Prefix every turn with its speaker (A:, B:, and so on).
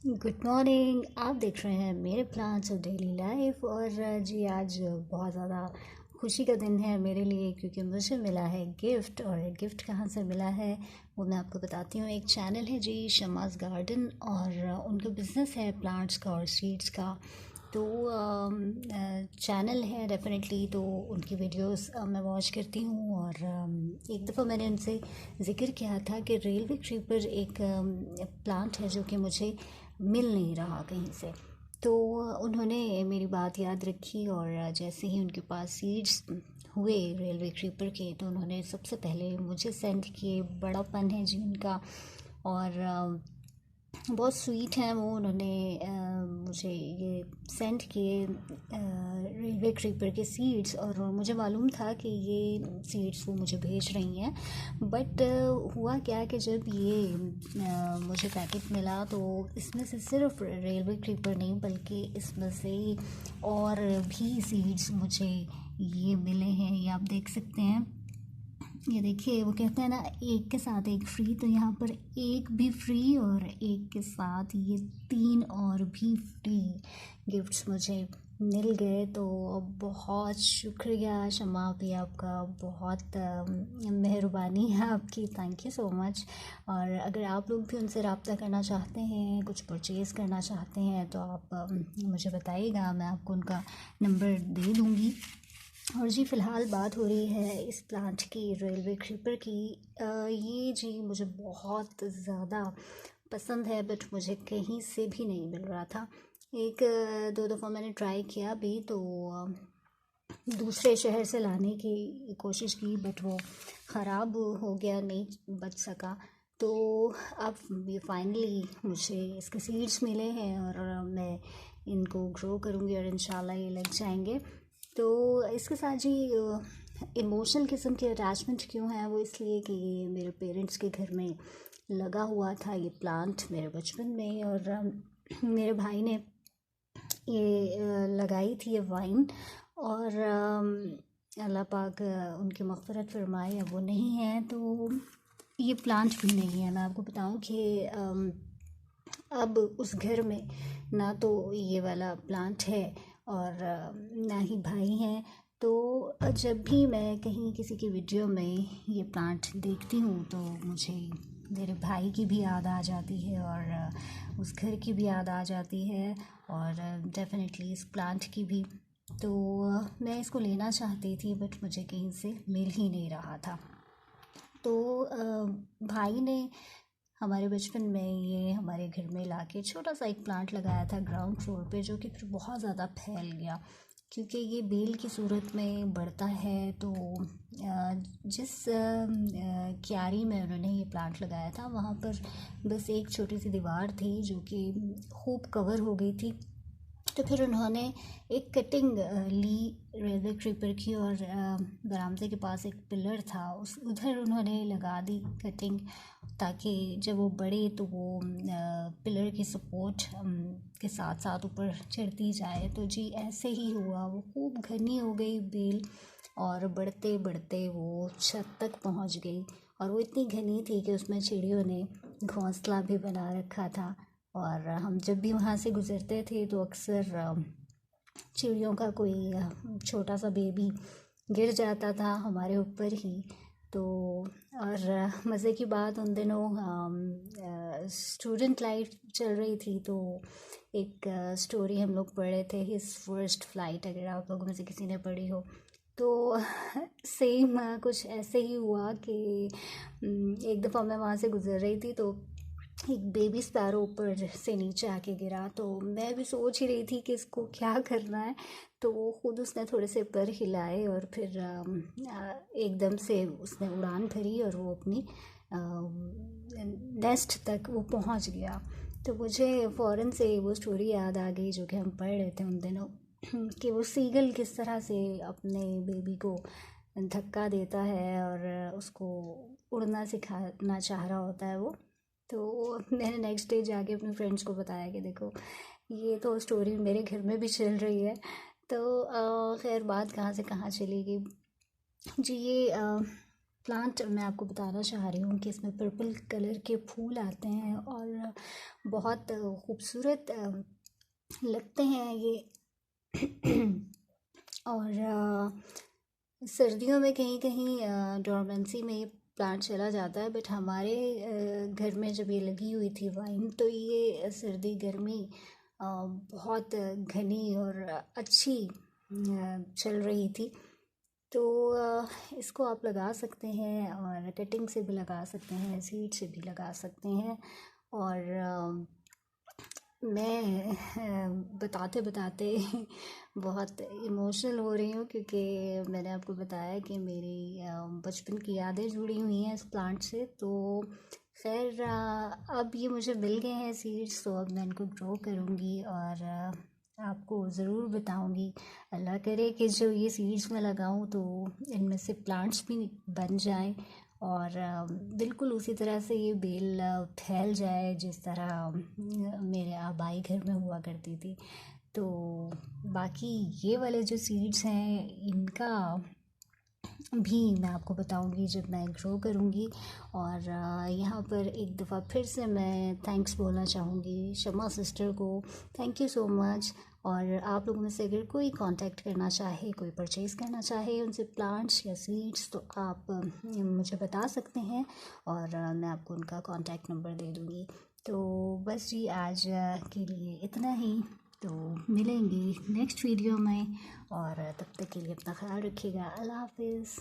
A: Good morning. आप देख रहे हैं मेरे प्लान्स ऑफ डेली लाइफ। और जी आज बहुत ज़्यादा खुशी का दिन है मेरे लिए, क्योंकि मुझे मिला है गिफ्ट। और गिफ्ट कहाँ से मिला है वो मैं आपको बताती हूँ। एक चैनल है जी शमास गार्डन, और उनका बिज़नेस है प्लांट्स का और सीड्स का। तो चैनल है डेफिनेटली, तो उनकी वीडियोस मैं वॉच करती हूँ। और एक दफ़ा मैंने उनसे ज़िक्र किया था कि रेलवे ट्री पर एक प्लांट है जो कि मुझे मिल नहीं रहा कहीं से। तो उन्होंने मेरी बात याद रखी, और जैसे ही उनके पास सीड्स हुए रेलवे क्रीपर के, तो उन्होंने सबसे पहले मुझे सेंड किए। बड़ापन है जी उनका, और बहुत स्वीट हैं वो। उन्होंने मुझे ये सेंड किए रेलवे क्रीपर के सीड्स, और मुझे मालूम था कि ये सीड्स वो मुझे भेज रही हैं। बट हुआ क्या कि जब ये मुझे पैकेट मिला, तो इसमें से सिर्फ रेलवे क्रीपर नहीं बल्कि इसमें से और भी सीड्स मुझे ये मिले हैं। ये आप देख सकते हैं। ये देखिए, वो कहते हैं ना एक के साथ एक फ्री, तो यहाँ पर एक भी फ्री और एक के साथ ये 3 और भी फ्री गिफ्ट्स मुझे मिल गए। तो बहुत शुक्रिया शमा भी, आपका बहुत मेहरबानी है आपकी। Thank you so much. और अगर आप लोग भी उनसे रब्ता करना चाहते हैं, कुछ परचेज़ करना चाहते हैं, तो आप मुझे बताइएगा, मैं आपको उनका नंबर दे दूँगी। और जी फ़िलहाल बात हो रही है इस प्लांट की, रेलवे क्रीपर की। ये जी मुझे बहुत ज़्यादा पसंद है, बट मुझे कहीं से भी नहीं मिल रहा था। एक दो दफ़ा मैंने ट्राई किया भी, तो दूसरे शहर से लाने की कोशिश की, बट वो ख़राब हो गया, नहीं बच सका। तो अब ये फाइनली मुझे इसके सीड्स मिले हैं, और मैं इनको ग्रो करूँगी और इंशाल्लाह ये लग जाएंगे। तो इसके साथ जी इमोशनल किस्म की अटैचमेंट क्यों है, वो इसलिए कि ये मेरे पेरेंट्स के घर में लगा हुआ था ये प्लांट मेरे बचपन में। और मेरे भाई ने ये लगाई थी ये वाइन। और अल्लाह पाक उनकी मग़फ़िरत फरमाए, अब वो नहीं है तो ये प्लांट भी नहीं है। मैं आपको बताऊं कि अब उस घर में ना तो ये वाला प्लांट है और ना ही भाई हैं। तो जब भी मैं कहीं किसी की वीडियो में ये प्लांट देखती हूँ, तो मुझे मेरे भाई की भी याद आ जाती है, और उस घर की भी याद आ जाती है, और डेफ़िनेटली इस प्लांट की भी। तो मैं इसको लेना चाहती थी, बट मुझे कहीं से मिल ही नहीं रहा था। तो भाई ने हमारे बचपन में ये हमारे घर में लाके छोटा सा एक प्लांट लगाया था ग्राउंड फ्लोर पे, जो कि फिर बहुत ज़्यादा फैल गया, क्योंकि ये बेल की सूरत में बढ़ता है। तो जिस क्यारी में उन्होंने ये प्लांट लगाया था, वहाँ पर बस एक छोटी सी दीवार थी जो कि खूब कवर हो गई थी। तो फिर उन्होंने एक कटिंग ली रेलवे क्रीपर की, और बरामदे के पास एक पिलर था, उस उधर उन्होंने लगा दी कटिंग, ताकि जब वो बढ़े तो वो पिलर की सपोर्ट के साथ साथ ऊपर चढ़ती जाए। तो जी ऐसे ही हुआ, वो खूब घनी हो गई बेल, और बढ़ते बढ़ते वो छत तक पहुंच गई। और वो इतनी घनी थी कि उसमें चिड़ियों ने घोंसला भी बना रखा था। और हम जब भी वहाँ से गुज़रते थे, तो अक्सर चिड़ियों का कोई छोटा सा बेबी गिर जाता था हमारे ऊपर ही। तो और मज़े की बात, उन दिनों स्टूडेंट लाइफ चल रही थी, तो एक स्टोरी हम लोग पढ़े थे, हिज फर्स्ट फ्लाइट, अगर आप लोगों में से किसी ने पढ़ी हो। तो सेम कुछ ऐसे ही हुआ कि एक दफ़ा मैं वहाँ से गुज़र रही थी, तो एक बेबी स्पैरो ऊपर से नीचे आके गिरा। तो मैं भी सोच ही रही थी कि इसको क्या करना है, तो वो खुद उसने थोड़े से पर हिलाए, और फिर एकदम से उसने उड़ान भरी, और वो अपनी नेस्ट तक वो पहुंच गया। तो मुझे फ़ौरन से वो स्टोरी याद आ गई जो कि हम पढ़ रहे थे उन दिनों, कि वो सीगल किस तरह से अपने बेबी को धक्का देता है और उसको उड़ना सिखाना चाह रहा होता है वो। तो मैंने नेक्स्ट डे जाके अपने फ्रेंड्स को बताया कि देखो, ये तो स्टोरी मेरे घर में भी चल रही है। तो खैर बात कहाँ से कहाँ चली गई जी। ये प्लांट मैं आपको बताना चाह रही हूँ कि इसमें पर्पल कलर के फूल आते हैं और बहुत खूबसूरत लगते हैं ये। और सर्दियों में कहीं कहीं डोरमेंसी में ये प्लांट चला जाता है, बट हमारे घर में जब ये लगी हुई थी वाइन, तो ये सर्दी गर्मी बहुत घनी और अच्छी चल रही थी। तो इसको आप लगा सकते हैं और कटिंग से भी लगा सकते हैं, सीड से भी लगा सकते हैं। और मैं बताते बताते बहुत इमोशनल हो रही हूँ, क्योंकि मैंने आपको बताया कि मेरी बचपन की यादें जुड़ी हुई हैं इस प्लांट से। तो खैर अब ये मुझे मिल गए हैं सीड्स, तो अब मैं इनको ग्रो करूँगी और आपको ज़रूर बताऊँगी। अल्लाह करे कि जो ये सीड्स मैं लगाऊँ तो इनमें से प्लांट्स भी बन जाएं और बिल्कुल उसी तरह से ये बेल फैल जाए जिस तरह मेरे आबाई घर में हुआ करती थी। तो बाकी ये वाले जो सीड्स हैं इनका भी मैं आपको बताऊंगी जब मैं ग्रो करूंगी। और यहाँ पर एक दफ़ा फिर से मैं थैंक्स बोलना चाहूँगी शमा सिस्टर को। Thank you so much. और आप लोगों में से अगर कोई कांटेक्ट करना चाहे, कोई परचेज़ करना चाहे उनसे प्लांट्स या सीड्स, तो आप मुझे बता सकते हैं और मैं आपको उनका कांटेक्ट नंबर दे दूँगी। तो बस जी आज के लिए इतना ही। तो मिलेंगे नेक्स्ट वीडियो में, और तब तक के लिए अपना ख्याल रखिएगा। अल्लाह हाफिज़।